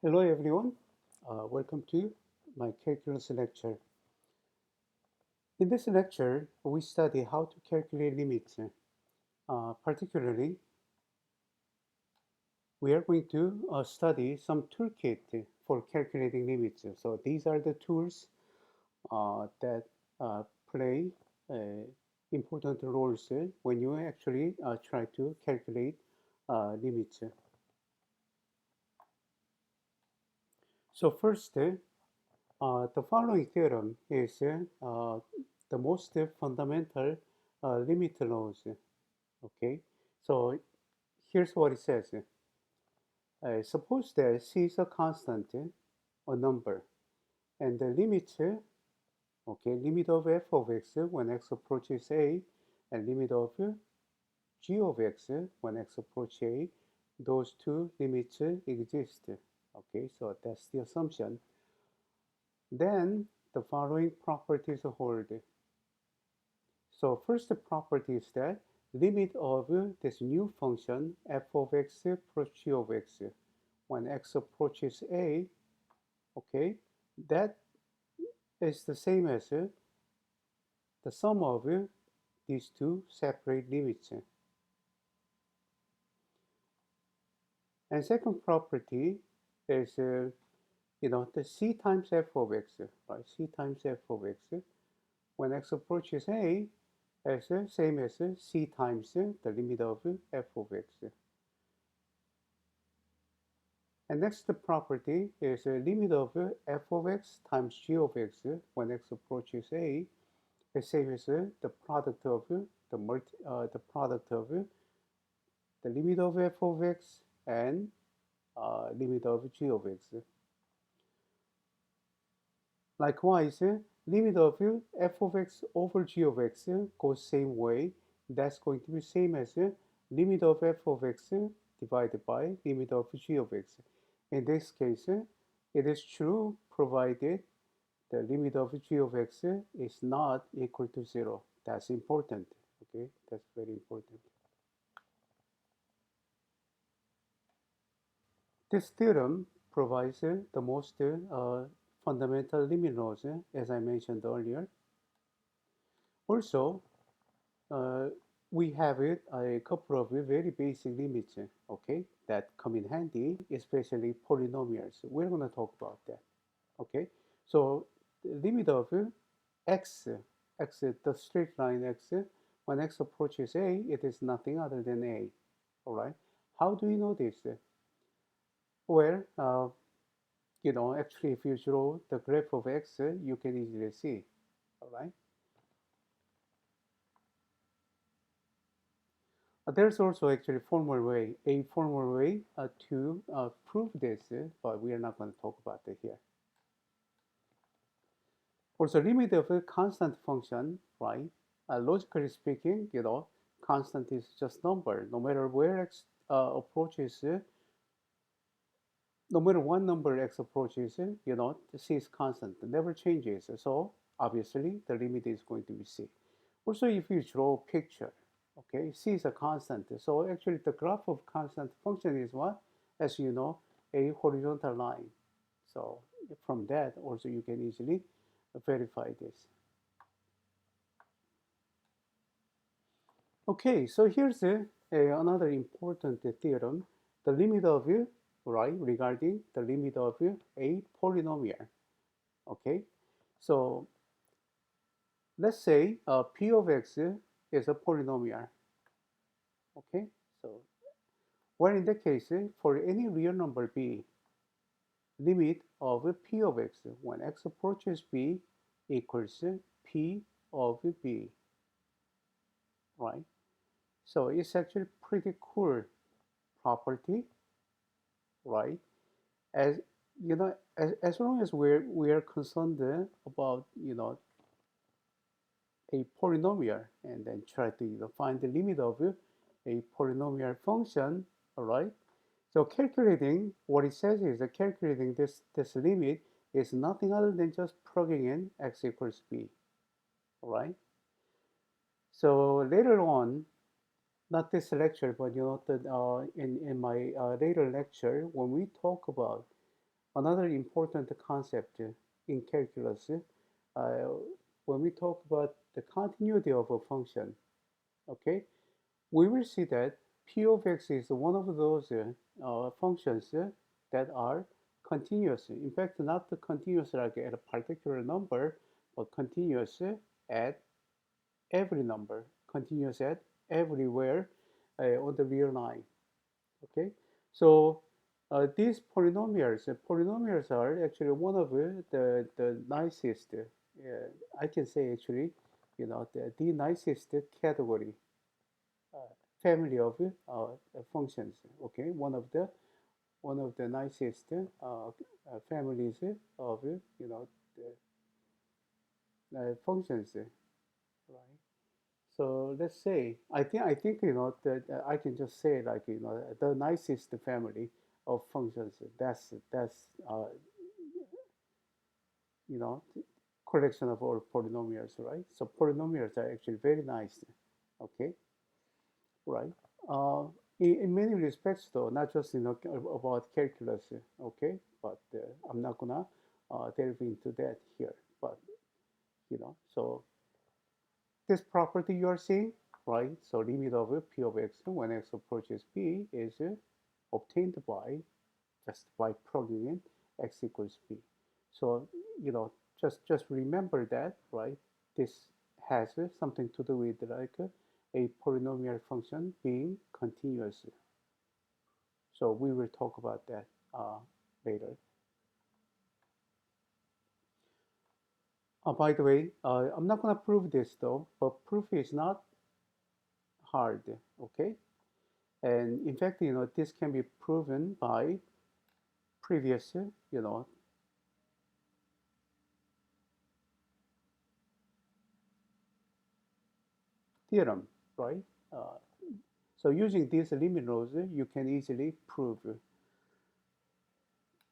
Hello everyone, welcome to my calculus lecture. In this lecture, we study how to calculate limits. Particularly, we are going to study some toolkit for calculating limits. So these are the tools that play important roles when you actually try to calculate limits. So first, the following theorem is the most fundamental limit laws. Okay, so here's what it says. Suppose that c is a constant, a number, and the limit, okay, limit of f of x when x approaches a, and limit of g of x when x approaches a, those two limits exist. Okay, so that's the assumption. Then the following properties hold. So first property is that limit of this new function f of x plus g of x when x approaches a, okay, that is the same as the sum of these two separate limits. And second property is the c times f of x, right? C times f of x when x approaches a as same as c times the limit of f of x. And next property is a limit of f of x times g of x when x approaches a is same as the product of the product of the limit of f of x and limit of g of x. Likewise, limit of f of x over g of x goes same way. That's going to be same as limit of f of x divided by limit of g of x. In this case, it is true provided the limit of g of x is not equal to 0. That's important. Okay, that's very important. This theorem provides the most fundamental limit laws, as I mentioned earlier. Also, uh, we have a couple of very basic limits, okay, that come in handy, especially polynomials. We're going to talk about that, okay? So the limit of x, the straight line x, when x approaches a, it is nothing other than a, all right? How do we know this? Well, actually, if you draw the graph of x, you can easily see, all right? There's also actually a formal way to prove this, but we are not going to talk about it here. Also, limit of a constant function, right? Logically speaking, constant is just number. No matter where x approaches, no matter what number x approaches, the c is constant, it never changes. So obviously, the limit is going to be c. Also, if you draw a picture, okay, c is a constant. So actually, the graph of constant function is what? As you know, a horizontal line. So from that, also you can easily verify this. Okay, so here's another important theorem, the limit of right, regarding the limit of a polynomial. Okay, so let's say p of x is a polynomial. Okay, so well, in that case, for any real number b, limit of p of x when x approaches b equals p of b, right? So it's actually pretty cool property, right? As as long as we are concerned about a polynomial and then try to find the limit of a polynomial function, all right? So calculating, what it says is that calculating this limit is nothing other than just plugging in x equals b, all right? So later on, not this lecture, but in my later lecture, when we talk about another important concept in calculus, when we talk about the continuity of a function, okay, we will see that p of x is one of those functions that are continuous. In fact, not the continuous like at a particular number, but continuous at every number, continuous at everywhere on the real line. Okay, so these polynomials are actually one of the nicest. I can say actually, the nicest category family of functions. Okay, one of the nicest families of the functions, right? So let's say I think that I can just say like the nicest family of functions. That's you know collection of all polynomials, right? So polynomials are actually very nice. Okay, right? Uh, in many respects, though, not just about calculus, okay, but I'm not gonna delve into that here. But so this property you are seeing, right? So limit of p of x when x approaches b is obtained by just by plugging in x equals b. So just remember that, right? This has something to do with like a polynomial function being continuous. So we will talk about that later. By the way, I'm not going to prove this though, but proof is not hard, okay? And in fact, this can be proven by previous, theorem, right? Uh, so using these limit laws, you can easily prove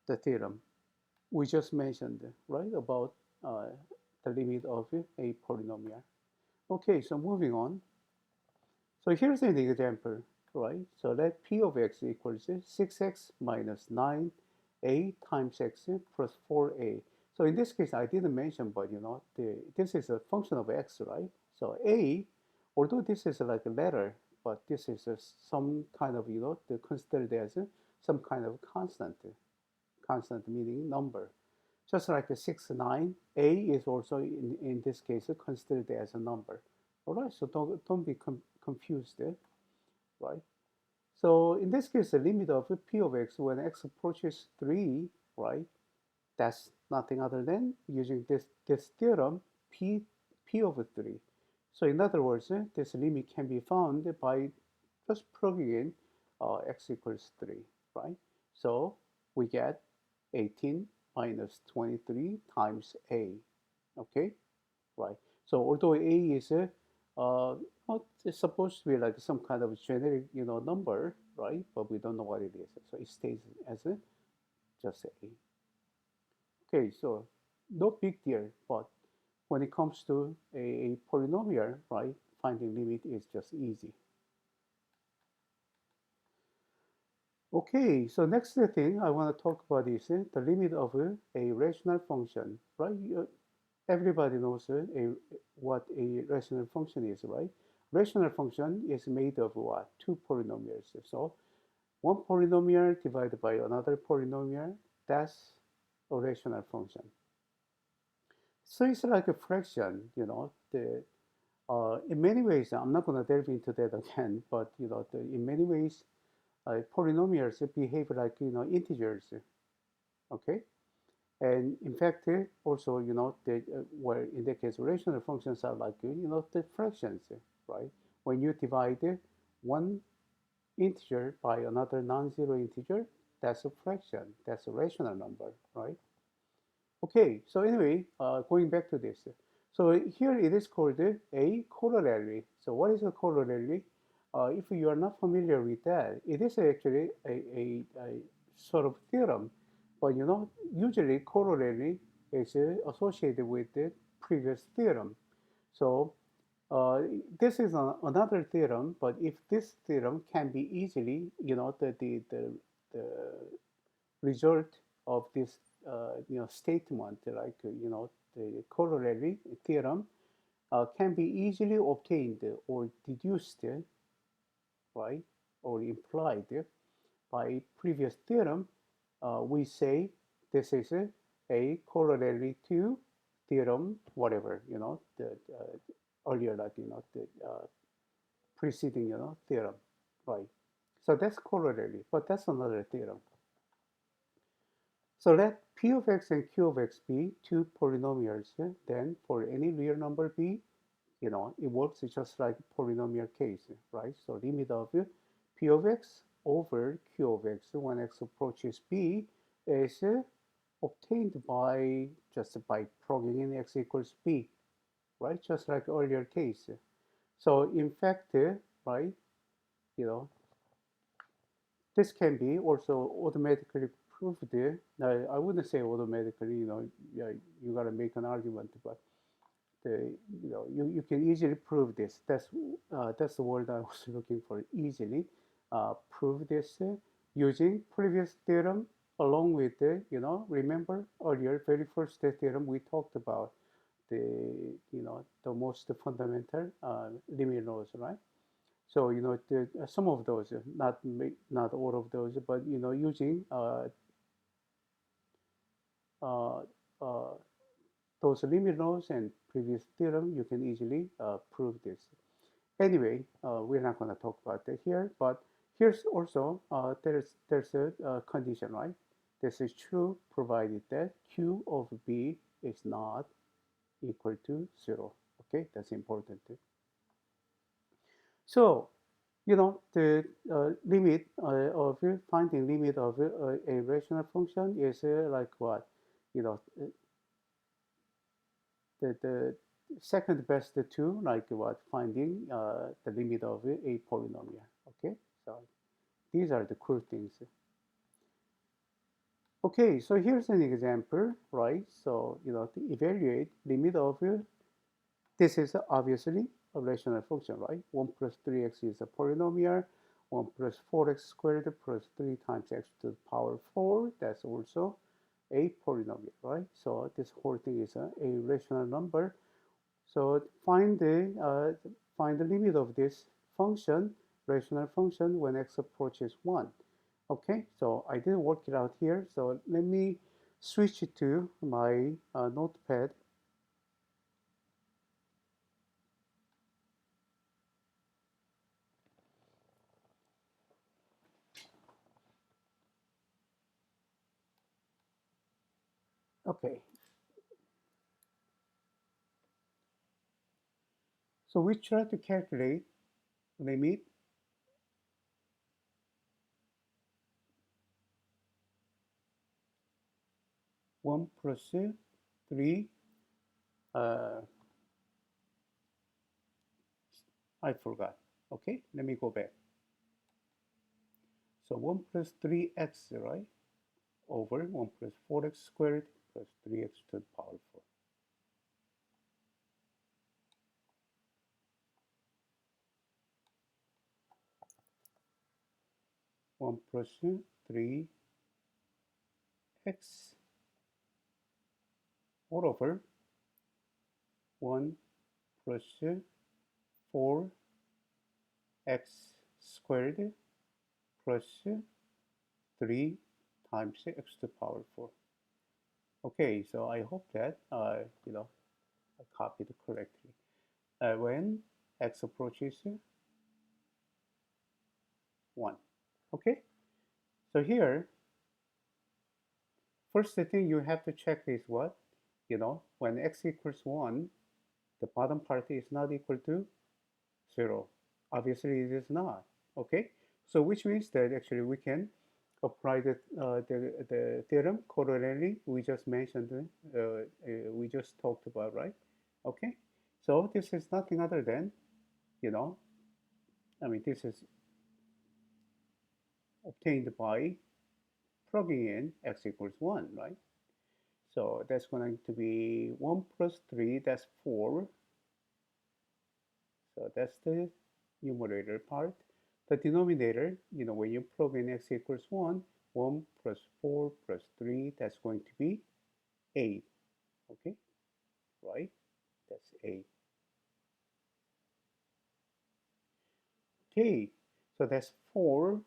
the theorem we just mentioned, right, about uh, the limit of a polynomial. Okay, so moving on. So here's an example, right? So let p of x equals 6x minus 9a times x plus 4a. So in this case, I didn't mention, but this is a function of x, right? So a, although this is like a letter, but this is some kind of, considered as some kind of constant meaning number. Just like a 6, 9, a is also in this case considered as a number. All right, so don't be confused, right? So in this case, the limit of p of x when x approaches 3, right? That's nothing other than using this theorem, p of 3. So in other words, this limit can be found by just plugging in x equals 3, right? So we get 18 minus 23 times a, okay? Right. So although a is not it's supposed to be like some kind of generic, number, right? But we don't know what it is. So it stays as just a. Okay, so no big deal. But when it comes to a polynomial, right, finding limit is just easy. Okay, so next thing I want to talk about is the limit of a rational function, right? Everybody knows what a rational function is, right? Rational function is made of what? Two polynomials. So one polynomial divided by another polynomial, that's a rational function. So it's like a fraction, in many ways, I'm not going to delve into that again, but in many ways, polynomials behave like integers, okay? And in fact, also, where in the case rational functions are like, the fractions, right? When you divide one integer by another non-zero integer, that's a fraction. That's a rational number, right? Okay, so anyway, going back to this. So here it is called a corollary. So what is a corollary? If you are not familiar with that, it is actually a sort of theorem, but usually corollary is associated with the previous theorem. So uh, this is another theorem, but if this theorem can be easily, the result of this statement, like the corollary theorem, can be easily obtained or deduced, right, or implied by previous theorem. We say this is a corollary to theorem, whatever, the earlier, like, the preceding, theorem, right? So that's corollary, but that's another theorem. So let P of x and Q of x be two polynomials. Then for any real number B, it works just like polynomial case, right? So limit of P of x over Q of x when x approaches B is obtained by just by plugging in x equals B, right? Just like earlier case. So in fact, right, you know, this can be also automatically proved. I wouldn't say automatically, yeah, you gotta make an argument, but the, you can easily prove this. That's the word I was looking for. Easily prove this using previous theorem along with the, remember earlier very first theorem we talked about the, the most fundamental limit laws, right? So some of those, not all of those, but using uh, uh, those limit laws and previous theorem, you can easily prove this. Anyway, we're not going to talk about that here, but here's also there's a condition, right? This is true provided that Q of B is not equal to 0. Okay, that's important too. So the limit of finding limit of a rational function is like what? You know, the second best two, like what? Finding the limit of a polynomial. Okay, so these are the cool things. Okay, so here's an example, right? So to evaluate limit of this is obviously a rational function, right? 1 plus 3x is a polynomial. 1 plus 4x squared plus 3 times x to the power 4, that's also a polynomial, right? So this whole thing is a rational number. So find the limit of this function, rational function, when x approaches 1. Okay, so I didn't work it out here. So let me switch it to my notepad. Okay, so we try to calculate limit one plus 3. Uh, I forgot. Okay, let me go back. So 1 plus 3x, right? Over 1 plus 4x squared plus 3x to the power 4. 1 plus 3x all over 1 plus 4x squared plus 3 times x to the power 4. Okay, so I hope that I copied it correctly. When x approaches 1. Okay, so here, first thing you have to check is what? When x equals 1, the bottom part is not equal to 0. Obviously, it is not. Okay, so which means that actually we can apply the theorem corollary we just mentioned, we just talked about, right? Okay, so this is nothing other than, this is obtained by plugging in x equals 1, right? So that's going to be 1 plus 3, that's 4. So that's the numerator part. the denominator, when you plug in x equals 1, 1 plus 4 plus 3, that's going to be 8. Okay, right? That's 8. Okay, so that's 4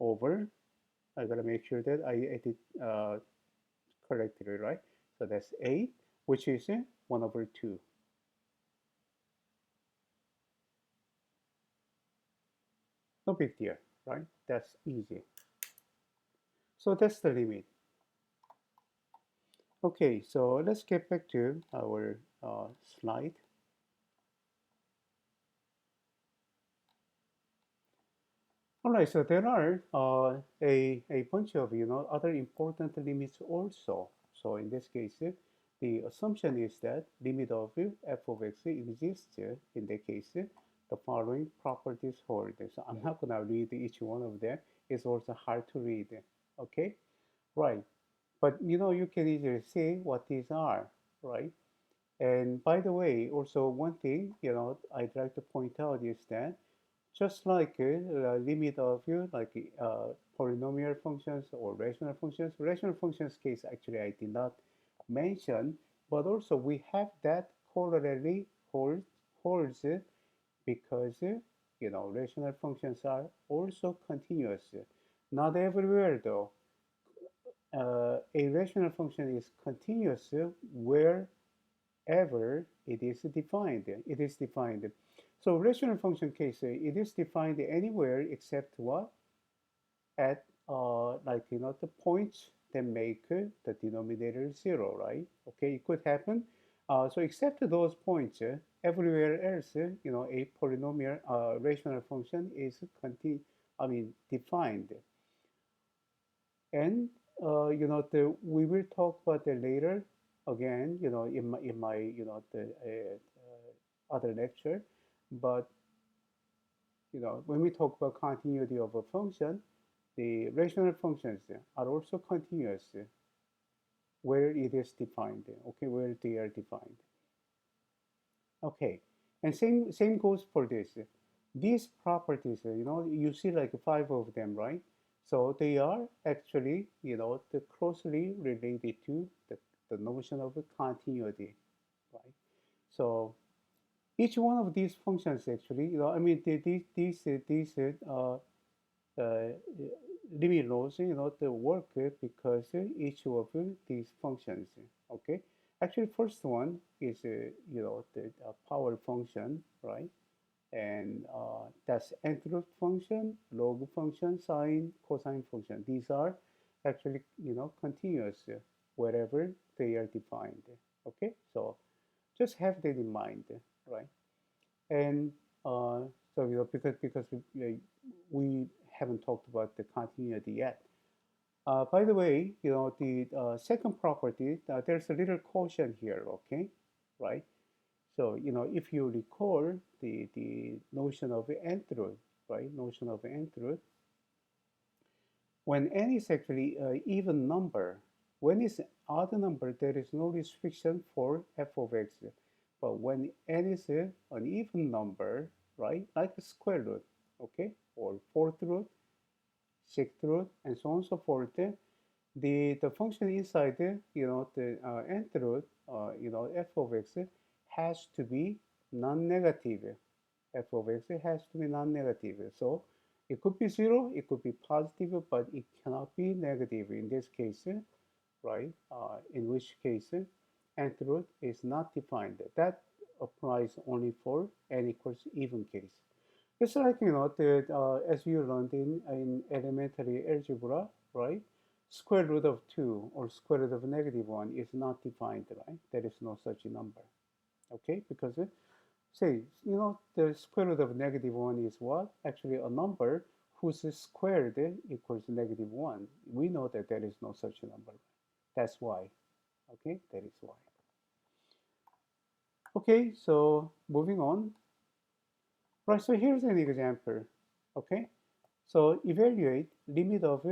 over, I gotta make sure that I did correctly, right? So that's 8, which is 1 over 2. No big deal, right? That's easy. So that's the limit. Okay, so let's get back to our slide. All right, so there are a bunch of other important limits also. So in this case, the assumption is that limit of f of x exists. In that case, the following properties hold. So I'm not gonna read each one of them. It's also hard to read. Okay, right. But you can easily see what these are, right? And by the way, also one thing I'd like to point out is that just like the limit of like polynomial functions or rational functions case actually I did not mention, but also we have that corollary holds because rational functions are also continuous. Not everywhere though. A rational function is continuous wherever it is defined. It is defined. So rational function case, it is defined anywhere except what? At like the points that make the denominator 0, right? Okay, it could happen. So except those points, everywhere else, a polynomial rational function is defined. And we will talk about that later again, in my the other lecture. But when we talk about continuity of a function, the rational functions are also continuous where it is defined. Okay, where they are defined. Okay, and same goes for this. These properties, you see like 5 of them, right? So they are actually, the closely related to the notion of continuity, right? So each one of these functions actually, I mean, these uh, limit laws, they work because each of these functions, okay? Actually, first one is, the power function, right? And that's nth root function, log function, sine, cosine function. These are actually, continuous wherever they are defined, okay? So just have that in mind, right? And so because we haven't talked about the continuity yet. By the way, the second property, there's a little caution here, okay, right? So if you recall the notion of nth root, right? Notion of nth root. When n is actually an even number, when it's an odd number, there is no restriction for f of x. But when n is an even number, right, like a square root, okay, or fourth root, sixth root, and so on and so forth, the function inside, the nth root, f of x has to be non-negative. F of x has to be non-negative. So it could be 0, it could be positive, but it cannot be negative in this case, right? In which case, nth root is not defined. That applies only for n equals even case. It's like, as you learned in elementary algebra, right? Square root of 2 or square root of negative 1 is not defined, right? There is no such number, okay? Because say, the square root of negative 1 is what? Actually a number whose squared equals negative 1. We know that there is no such number. That's why, okay? That is why. Okay, so moving on. Right, so here's an example, okay? So evaluate limit of,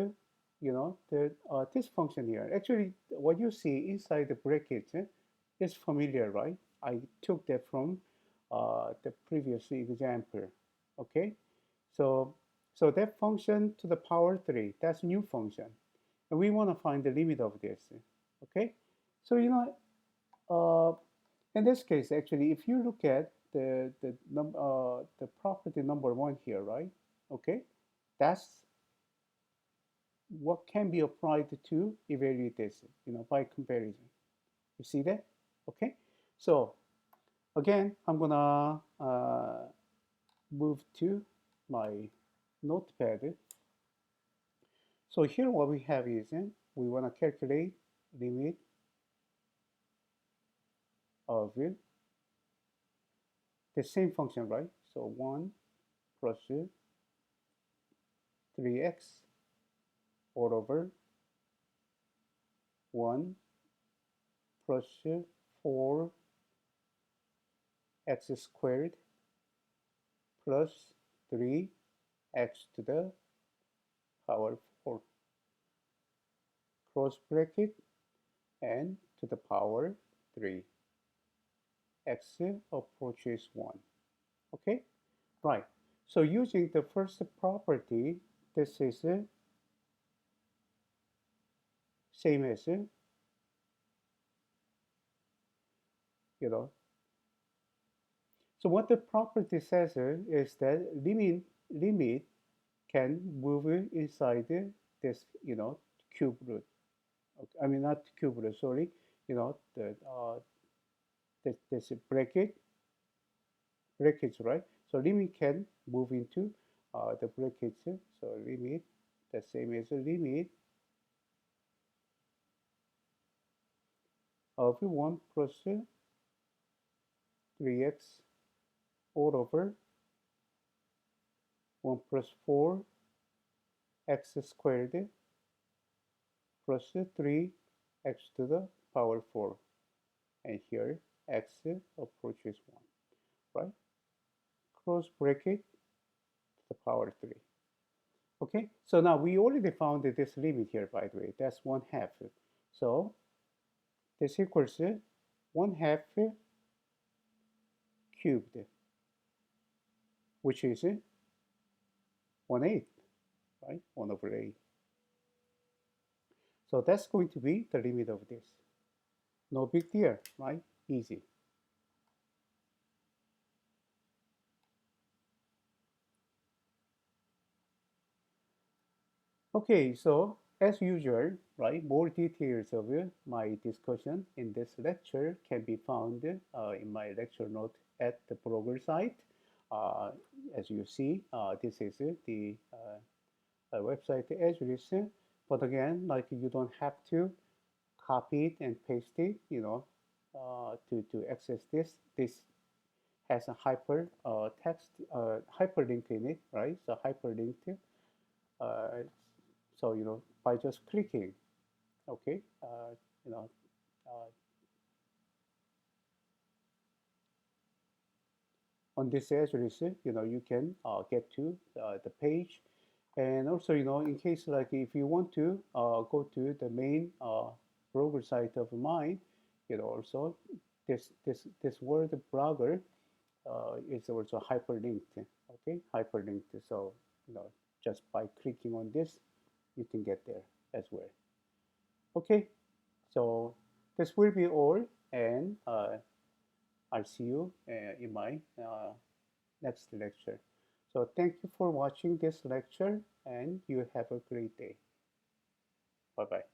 this function here. Actually, what you see inside the bracket is familiar, right? I took that from the previous example, okay? So So that function to the power 3, that's new function. And we want to find the limit of this. Okay? So, in this case, actually, if you look at the property number 1 here, right? Okay? That's what can be applied to evaluate this, by comparison. You see that? Okay? So, again, I'm gonna move to my notepad. So here what we have is we want to calculate limit of the same function, right? So 1 plus 3x all over 1 plus 4x squared plus 3x to the power 4, close bracket, and to the power 3. X approaches 1. Okay? Right. So using the first property, this is same as, you know. So what the property says is that limit can move inside this, cube root. Okay. I mean, not cube root, sorry. This brackets, right? So limit can move into the brackets. So limit, the same as the limit of 1 plus 3x all over 1 plus 4 x squared plus 3 x to the power 4. And here x approaches 1, right? Close bracket to the power 3. Okay, so now we already found this limit here, by the way. That's 1/2. So this equals 1/2 cubed, which is 1/8, right? 1 over 8. So that's going to be the limit of this. No big deal, right? Easy. Okay, so as usual, right, more details of my discussion in this lecture can be found in my lecture note at the blogger site. Uh, as you see, this is the website address. But again, like you don't have to copy it and paste it, to access this. This has a text hyperlink in it, right? So hyperlink. Uh, so by just clicking, okay, you know, uh, on this address, you can get to the page, and also in case like if you want to go to the main blogger site of mine, also this word blogger is also hyperlinked. Okay, hyperlinked. So just by clicking on this, you can get there as well. Okay, so this will be all, and I'll see you in my next lecture. So thank you for watching this lecture, and you have a great day. Bye bye.